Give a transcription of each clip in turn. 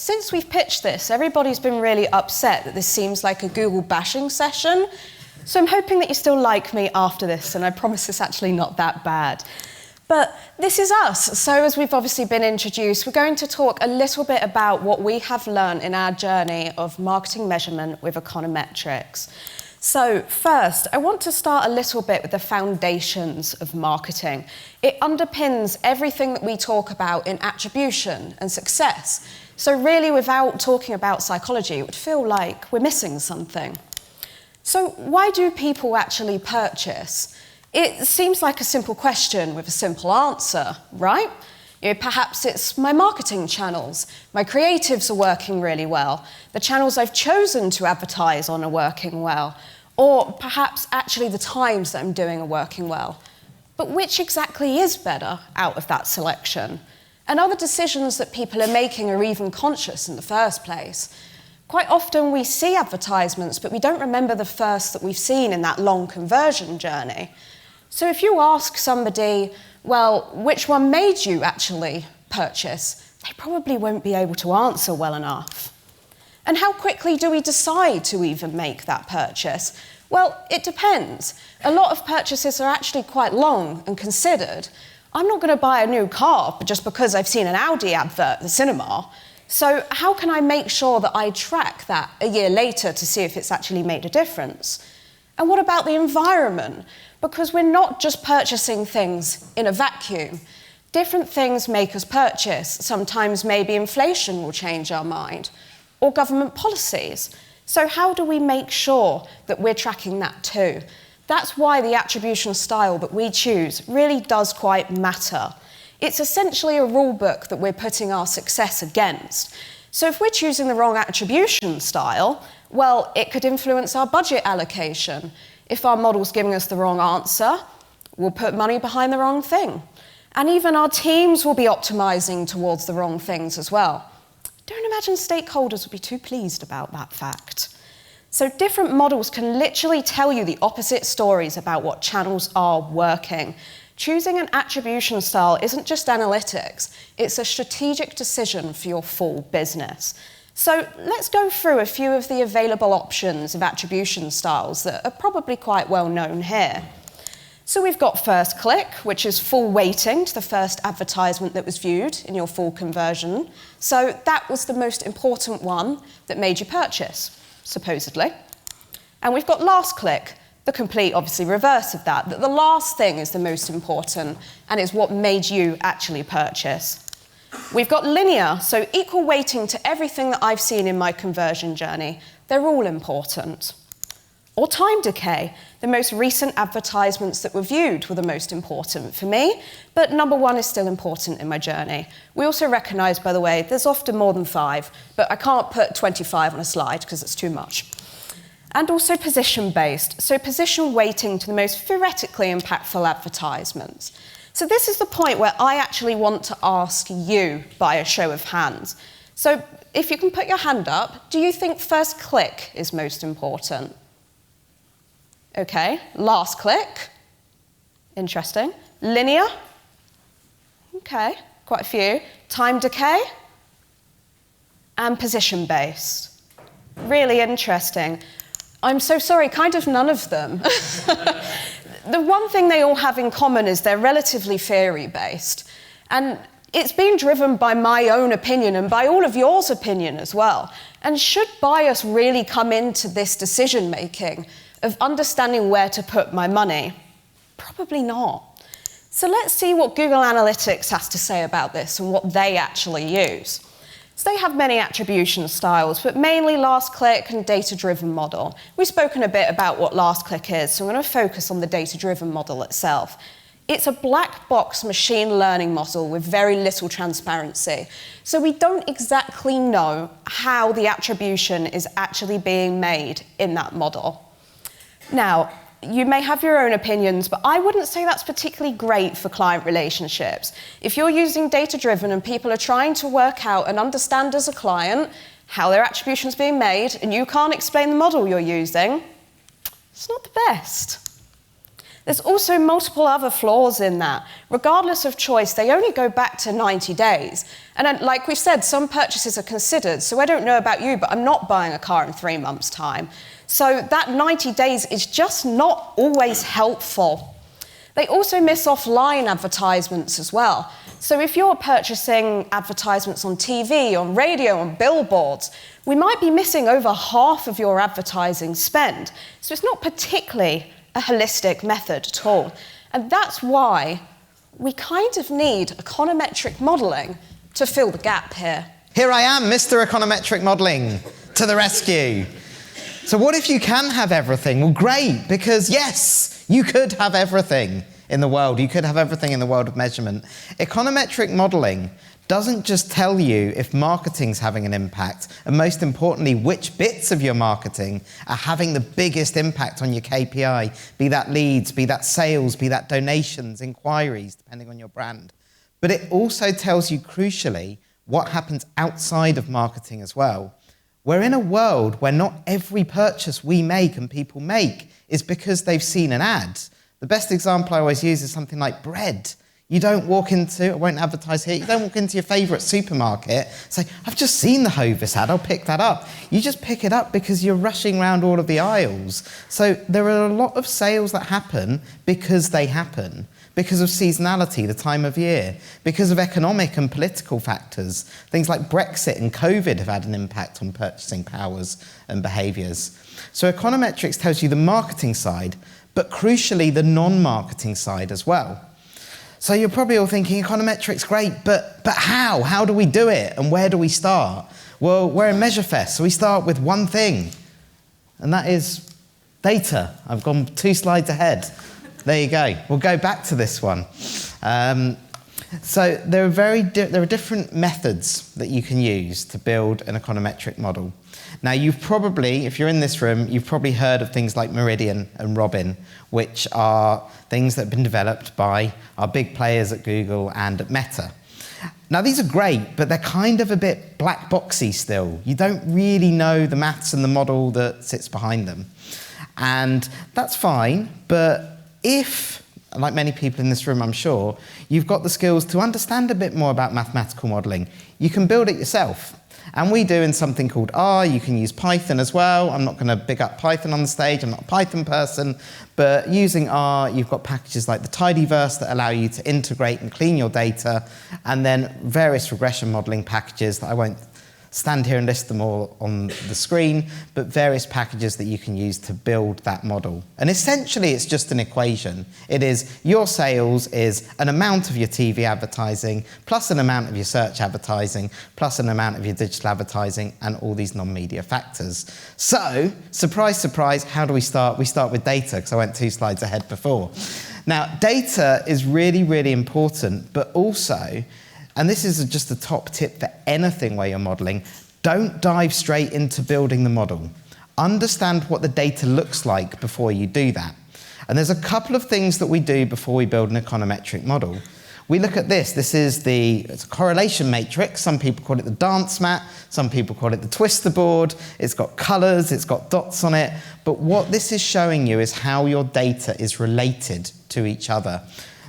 since we've pitched this, everybody's been really upset that this seems like a Google bashing session. So I'm hoping that you still like me after this, and I promise it's actually not that bad. But this is us. So as we've obviously been introduced, we're going to talk a little bit about what we have learned in our journey of marketing measurement with econometrics. So first, I want to start a little bit with the foundations of marketing. It underpins everything that we talk about in attribution and success. So really, without talking about psychology, it would feel like we're missing something. So why do people actually purchase? It seems like a simple question with a simple answer, right? Perhaps it's my marketing channels. My creatives are working really well. The channels I've chosen to advertise on are working well. Or perhaps actually the times that I'm doing are working well. But which exactly is better out of that selection? And are the decisions that people are making are even conscious in the first place? Quite often we see advertisements, but we don't remember the first that we've seen in that long conversion journey. So if you ask somebody, well, which one made you actually purchase, they probably won't be able to answer well enough. And how quickly do we decide to even make that purchase? Well, it depends. A lot of purchases are actually quite long and considered. I'm not going to buy a new car just because I've seen an Audi advert at the cinema. So how can I make sure that I track that a year later to see if it's actually made a difference? And what about the environment? Because we're not just purchasing things in a vacuum. Different things make us purchase. Sometimes maybe inflation will change our mind, or government policies. So how do we make sure that we're tracking that too? That's why the attribution style that we choose really does quite matter. It's essentially a rule book that we're putting our success against. So if we're choosing the wrong attribution style, well, it could influence our budget allocation. If our model's giving us the wrong answer, we'll put money behind the wrong thing. And even our teams will be optimizing towards the wrong things as well. Don't imagine stakeholders would be too pleased about that fact. So different models can literally tell you the opposite stories about what channels are working. Choosing an attribution style isn't just analytics, it's a strategic decision for your full business. So let's go through a few of the available options of attribution styles that are probably quite well known here. So we've got first click, which is full weighting to the first advertisement that was viewed in your full conversion. So that was the most important one that made you purchase, supposedly. And we've got last click, the complete, obviously, reverse of that, that the last thing is the most important and is what made you actually purchase. We've got linear, so equal weighting to everything that I've seen in my conversion journey. They're all important. Or time decay, the most recent advertisements that were viewed were the most important for me, but number one is still important in my journey. We also recognise, by the way, there's often more than 5, but I can't put 25 on a slide because it's too much. And also position-based, so position weighting to the most theoretically impactful advertisements. So this is the point where I actually want to ask you by a show of hands. So if you can put your hand up, do you think first click is most important? Okay, last click. Interesting. Linear. Okay, quite a few. Time decay. And position-based. Really interesting. I'm so sorry, kind of none of them. The one thing they all have in common is they're relatively theory-based. And it's being driven by my own opinion and by all of yours opinion as well. And should bias really come into this decision-making of understanding where to put my money? Probably not. So let's see what Google Analytics has to say about this and what they actually use. So they have many attribution styles, but mainly last click and data-driven model. We've spoken a bit about what last click is, so I'm going to focus on the data-driven model itself. It's a black box machine learning model with very little transparency. So we don't exactly know how the attribution is actually being made in that model. Now, you may have your own opinions, but I wouldn't say that's particularly great for client relationships. If you're using data-driven and people are trying to work out and understand as a client how their attribution is being made, and you can't explain the model you're using, it's not the best. There's also multiple other flaws in that. Regardless of choice, they only go back to 90 days. And then, like we've said, some purchases are considered. So I don't know about you, but I'm not buying a car in 3 months' time. So that 90 days is just not always helpful. They also miss offline advertisements as well. So if you're purchasing advertisements on TV, on radio, on billboards, we might be missing over half of your advertising spend. So it's not particularly a holistic method at all. And that's why we kind of need econometric modelling to fill the gap here. Here I am, Mr. Econometric Modelling, to the rescue. So what if you can have everything? Well, great, because yes, you could have everything in the world. You could have everything in the world of measurement. Econometric modelling doesn't just tell you if marketing's having an impact, and most importantly, which bits of your marketing are having the biggest impact on your KPI, be that leads, be that sales, be that donations, inquiries, depending on your brand. But it also tells you, crucially, what happens outside of marketing as well. We're in a world where not every purchase we make and people make is because they've seen an ad. The best example I always use is something like bread. You don't walk into, I won't advertise here, you don't walk into your favourite supermarket, say, I've just seen the Hovis ad, I'll pick that up. You just pick it up because you're rushing around all of the aisles. So there are a lot of sales that happen because they happen, because of seasonality, the time of year, because of economic and political factors. Things like Brexit and COVID have had an impact on purchasing powers and behaviours. So econometrics tells you the marketing side, but crucially the non-marketing side as well. So you're probably all thinking, econometrics, great, but how? How do we do it? And where do we start? Well, we're in MeasureFest, so we start with one thing, and that is data. I've gone 2 slides ahead. There you go. We'll go back to this one. So there are different methods that you can use to build an econometric model. Now, you've probably, if you're in this room, you've probably heard of things like Meridian and Robin, which are things that have been developed by our big players at Google and at Meta. Now, these are great, but they're kind of a bit black boxy still. You don't really know the maths and the model that sits behind them. And that's fine, but if, like many people in this room, I'm sure, you've got the skills to understand a bit more about mathematical modelling, you can build it yourself. And we do in something called R. You can use Python as well. I'm not going to big up Python on the stage. I'm not a Python person. But using R, you've got packages like the Tidyverse that allow you to integrate and clean your data, and then various regression modelling packages that I won't stand here and list them all on the screen, but various packages that you can use to build that model. And essentially, it's just an equation. It is your sales is an amount of your TV advertising, plus an amount of your search advertising, plus an amount of your digital advertising, and all these non-media factors. So, surprise, surprise, how do we start? We start with data, because I went 2 slides ahead before. Now, data is really, really important, but also, and this is just a top tip for anything where you're modelling, don't dive straight into building the model. Understand what the data looks like before you do that. And there's a couple of things that we do before we build an econometric model. We look at this. This is it's a correlation matrix. Some people call it the dance mat. Some people call it the twister board. It's got colours. It's got dots on it. But what this is showing you is how your data is related to each other.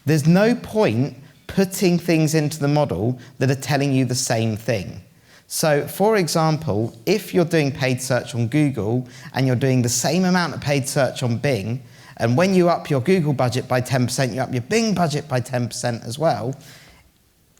There's no point putting things into the model that are telling you the same thing. So, for example, if you're doing paid search on Google and you're doing the same amount of paid search on Bing, and when you up your Google budget by 10%, you up your Bing budget by 10% as well,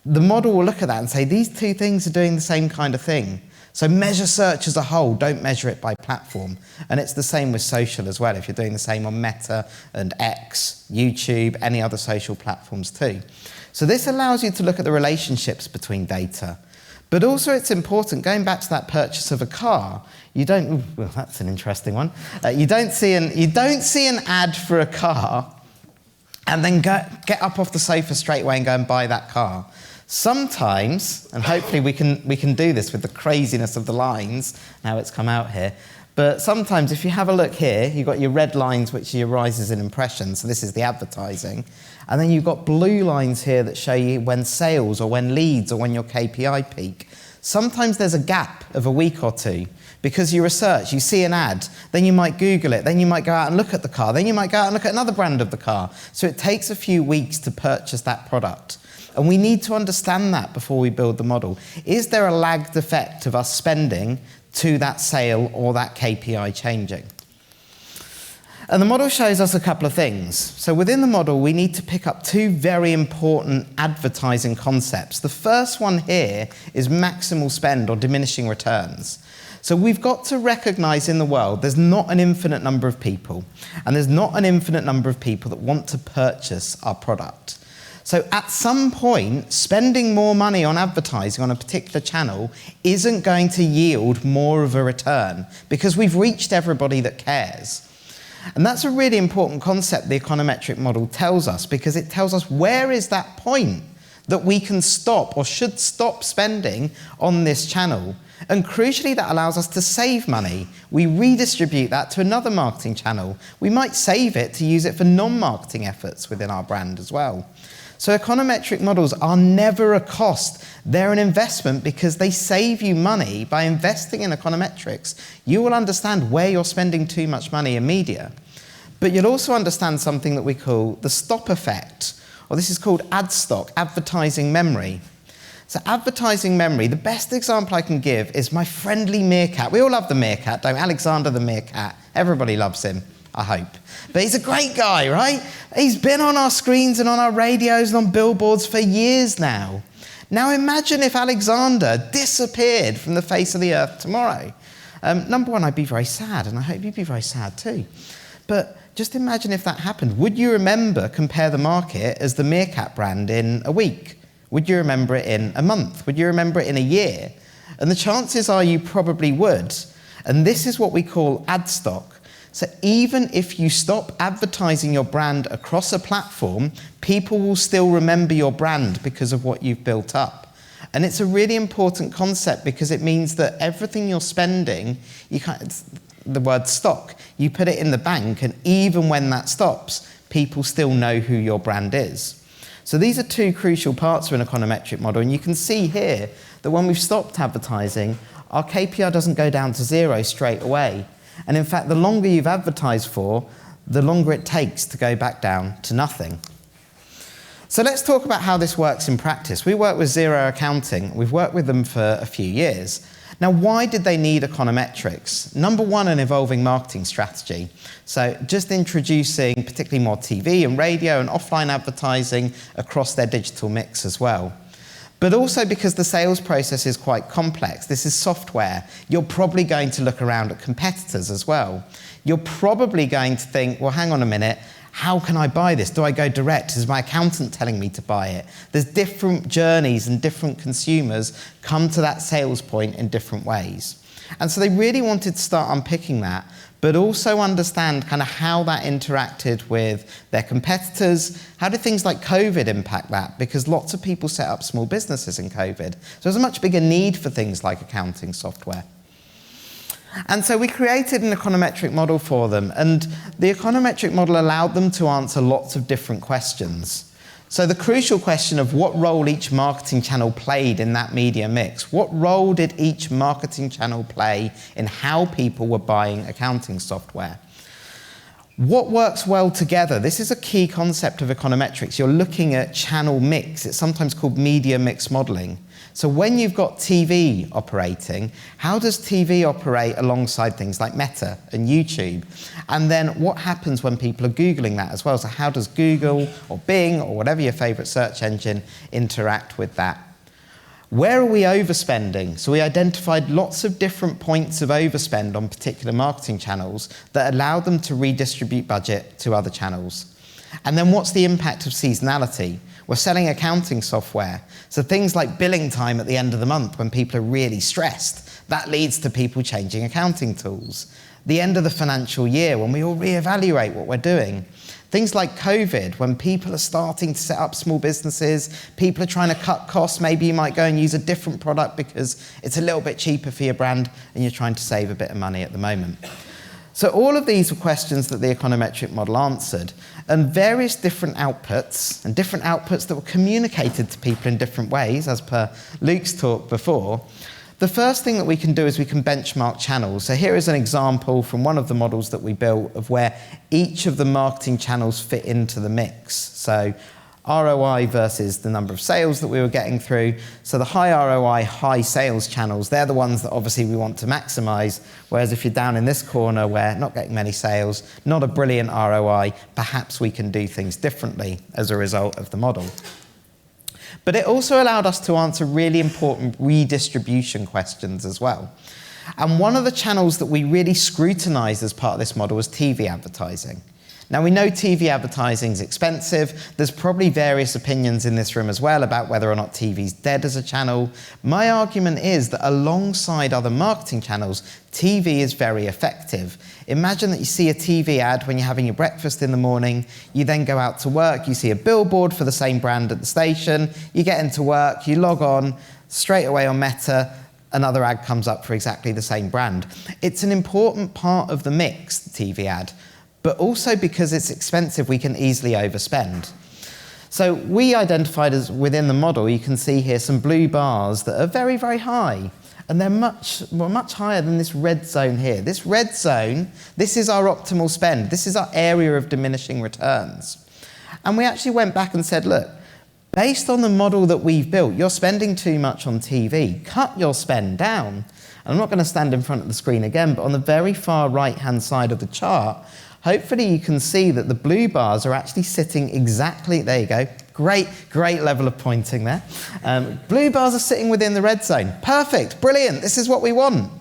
the model will look at that and say, these two things are doing the same kind of thing. So measure search as a whole, don't measure it by platform. And it's the same with social as well, if you're doing the same on Meta and X, YouTube, any other social platforms too. So this allows you to look at the relationships between data. But also it's important, going back to that purchase of a car, you don't, well, that's an interesting one. You don't see an ad for a car and then get up off the sofa straight away and go and buy that car. Sometimes, and hopefully we can do this with the craziness of the lines, now it's come out here, but sometimes if you have a look here, you've got your red lines, which are your rises in impressions, so this is the advertising, and then you've got blue lines here that show you when sales or when leads or when your KPI peak. Sometimes there's a gap of a week or two because you research, you see an ad, then you might Google it, then you might go out and look at the car, then you might go out and look at another brand of the car. So it takes a few weeks to purchase that product. And we need to understand that before we build the model. Is there a lagged effect of us spending to that sale or that KPI changing? And the model shows us a couple of things. So within the model, we need to pick up two very important advertising concepts. The first one here is maximal spend or diminishing returns. So we've got to recognize in the world there's not an infinite number of people, and there's not an infinite number of people that want to purchase our product. So at some point, spending more money on advertising on a particular channel isn't going to yield more of a return because we've reached everybody that cares. And that's a really important concept the econometric model tells us, because it tells us where is that point that we can stop or should stop spending on this channel. And crucially, that allows us to save money. We redistribute that to another marketing channel. We might save it to use it for non-marketing efforts within our brand as well. So econometric models are never a cost. They're an investment because they save you money. By investing in econometrics, you will understand where you're spending too much money in media. But you'll also understand something that we call the stop effect, or this is called ad stock, advertising memory. So advertising memory, the best example I can give is my friendly meerkat. We all love the meerkat, don't we? Alexander the meerkat. Everybody loves him, I hope. But he's a great guy, right? He's been on our screens and on our radios and on billboards for years now. Now imagine if Alexander disappeared from the face of the earth tomorrow. Number one, I'd be very sad, and I hope you'd be very sad too. But just imagine if that happened. Would you remember Compare the Market as the meerkat brand in a week? Would you remember it in a month? Would you remember it in a year? And the chances are you probably would. And this is what we call ad stock. So even if you stop advertising your brand across a platform, people will still remember your brand because of what you've built up. And it's a really important concept because it means that everything you're spending, the word stock, you put it in the bank, and even when that stops, people still know who your brand is. So these are two crucial parts of an econometric model, and you can see here that when we've stopped advertising, our KPI doesn't go down to zero straight away. And in fact, the longer you've advertised for, the longer it takes to go back down to nothing. So let's talk about how this works in practice. We work with Xero Accounting. We've worked with them for a few years. Now, why did they need econometrics? Number one, an evolving marketing strategy. So just introducing particularly more TV and radio and offline advertising across their digital mix as well. But also because the sales process is quite complex. This is software. You're probably going to look around at competitors as well. You're probably going to think, well, hang on a minute, how can I buy this? Do I go direct? Is my accountant telling me to buy it? There's different journeys and different consumers come to that sales point in different ways. And so they really wanted to start unpicking that, but also understand kind of how that interacted with their competitors. How did things like COVID impact that? Because lots of people set up small businesses in COVID. So there's a much bigger need for things like accounting software. And so we created an econometric model for them, and the econometric model allowed them to answer lots of different questions. So the crucial question of what role each marketing channel played in that media mix. What role did each marketing channel play in how people were buying accounting software? What works well together? This is a key concept of econometrics. You're looking at channel mix. It's sometimes called media mix modeling. So when you've got TV operating, how does TV operate alongside things like Meta and YouTube? And then what happens when people are Googling that as well? So how does Google or Bing or whatever your favorite search engine interact with that? Where are we overspending? So we identified lots of different points of overspend on particular marketing channels that allowed them to redistribute budget to other channels. And then what's the impact of seasonality? We're selling accounting software, so things like billing time at the end of the month when people are really stressed, that leads to people changing accounting tools. The end of the financial year when we all reevaluate what we're doing. Things like COVID, when people are starting to set up small businesses, people are trying to cut costs, maybe you might go and use a different product because it's a little bit cheaper for your brand and you're trying to save a bit of money at the moment. So all of these were questions that the econometric model answered, and various different outputs that were communicated to people in different ways, as per Luke's talk before. The first thing that we can do is we can benchmark channels. So here is an example from one of the models that we built of where each of the marketing channels fit into the mix. So ROI versus the number of sales that we were getting through. So the high ROI, high sales channels, they're the ones that obviously we want to maximize. Whereas if you're down in this corner where not getting many sales, not a brilliant ROI, perhaps we can do things differently as a result of the model. But it also allowed us to answer really important redistribution questions as well. And one of the channels that we really scrutinized as part of this model was TV advertising. Now, we know TV advertising is expensive. There's probably various opinions in this room as well about whether or not TV's dead as a channel. My argument is that alongside other marketing channels, TV is very effective. Imagine that you see a TV ad when you're having your breakfast in the morning. You then go out to work. You see a billboard for the same brand at the station. You get into work. You log on. Straight away on Meta, another ad comes up for exactly the same brand. It's an important part of the mix, the TV ad. But also because it's expensive, we can easily overspend. So we identified as within the model, you can see here some blue bars that are very, very high. And they're much higher than this red zone here. This red zone, this is our optimal spend. This is our area of diminishing returns. And we actually went back and said, look, based on the model that we've built, you're spending too much on TV. Cut your spend down. And I'm not going to stand in front of the screen again, but on the very far right-hand side of the chart, hopefully you can see that the blue bars are actually sitting exactly, there you go, great level of pointing there. Blue bars are sitting within the red zone. Perfect, brilliant, this is what we want.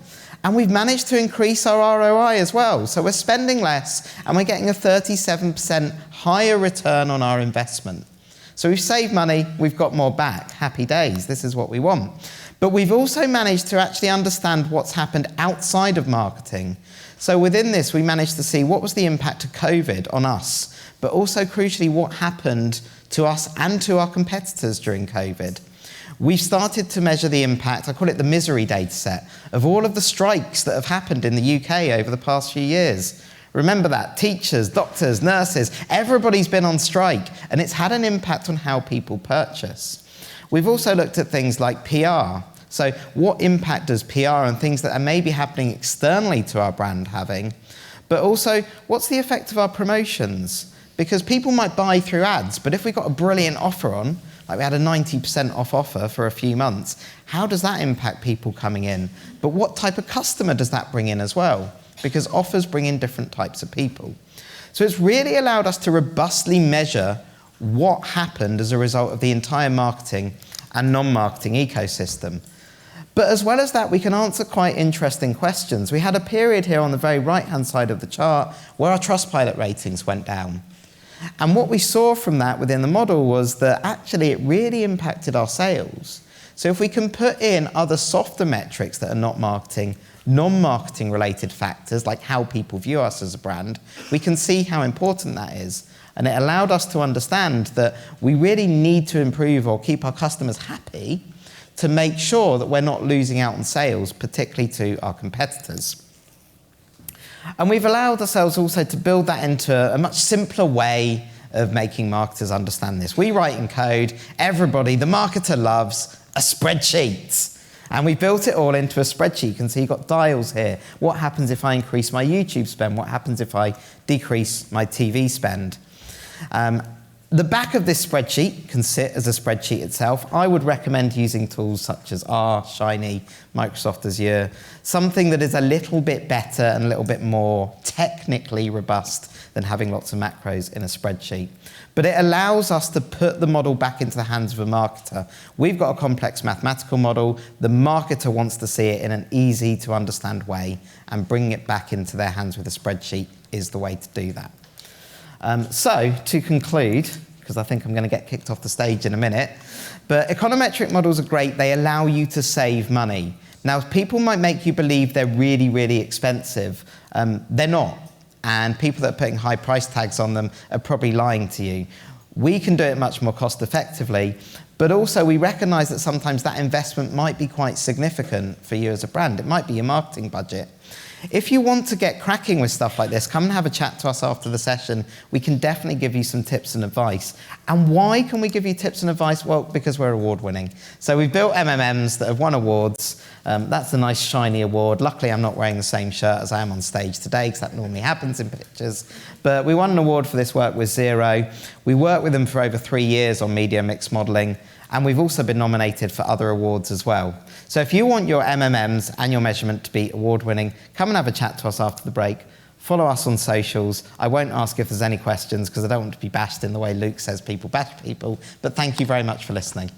And we've managed to increase our ROI as well. So we're spending less and we're getting a 37% higher return on our investment. So we've saved money, we've got more back. Happy days, this is what we want. But we've also managed to actually understand what's happened outside of marketing. So within this, we managed to see what was the impact of COVID on us, but also crucially what happened to us and to our competitors during COVID. We've started to measure the impact, I call it the misery data set, of all of the strikes that have happened in the UK over the past few years. Remember that, teachers, doctors, nurses, everybody's been on strike, and it's had an impact on how people purchase. We've also looked at things like PR. So what impact does PR and things that are maybe happening externally to our brand having? But also, what's the effect of our promotions? Because people might buy through ads, but if we got a brilliant offer on, like we had a 90% off offer for a few months, how does that impact people coming in? But what type of customer does that bring in as well? Because offers bring in different types of people. So it's really allowed us to robustly measure what happened as a result of the entire marketing and non-marketing ecosystem. But as well as that, we can answer quite interesting questions. We had a period here on the very right-hand side of the chart where our Trustpilot ratings went down. And what we saw from that within the model was that actually it really impacted our sales. So if we can put in other softer metrics that are not marketing, non-marketing related factors like how people view us as a brand, we can see how important that is. And it allowed us to understand that we really need to improve or keep our customers happy to make sure that we're not losing out on sales, particularly to our competitors. And we've allowed ourselves also to build that into a much simpler way of making marketers understand this. We write in code, everybody, the marketer loves a spreadsheet. And we built it all into a spreadsheet. You can see you've got dials here. What happens if I increase my YouTube spend? What happens if I decrease my TV spend? The back of this spreadsheet can sit as a spreadsheet itself. I would recommend using tools such as R, Shiny, Microsoft Azure, something that is a little bit better and a little bit more technically robust than having lots of macros in a spreadsheet. But it allows us to put the model back into the hands of a marketer. We've got a complex mathematical model. The marketer wants to see it in an easy to understand way, and bringing it back into their hands with a spreadsheet is the way to do that. So, to conclude, because I think I'm going to get kicked off the stage in a minute, but econometric models are great. They allow you to save money. Now, people might make you believe they're really, really expensive. They're not. And people that are putting high price tags on them are probably lying to you. We can do it much more cost effectively, but also we recognize that sometimes that investment might be quite significant for you as a brand. It might be your marketing budget. If you want to get cracking with stuff like this, come and have a chat to us after the session. We can definitely give you some tips and advice. And why can we give you tips and advice? Well, because we're award-winning. So we've built MMMs that have won awards. That's a nice shiny award. Luckily, I'm not wearing the same shirt as I am on stage today, because that normally happens in pictures. But we won an award for this work with Xero. We worked with them for over 3 years on media mix modelling. And we've also been nominated for other awards as well. So if you want your MMMs and your measurement to be award-winning, come and have a chat to us after the break. Follow us on socials. I won't ask if there's any questions because I don't want to be bashed in the way Luke says people bash people. But thank you very much for listening.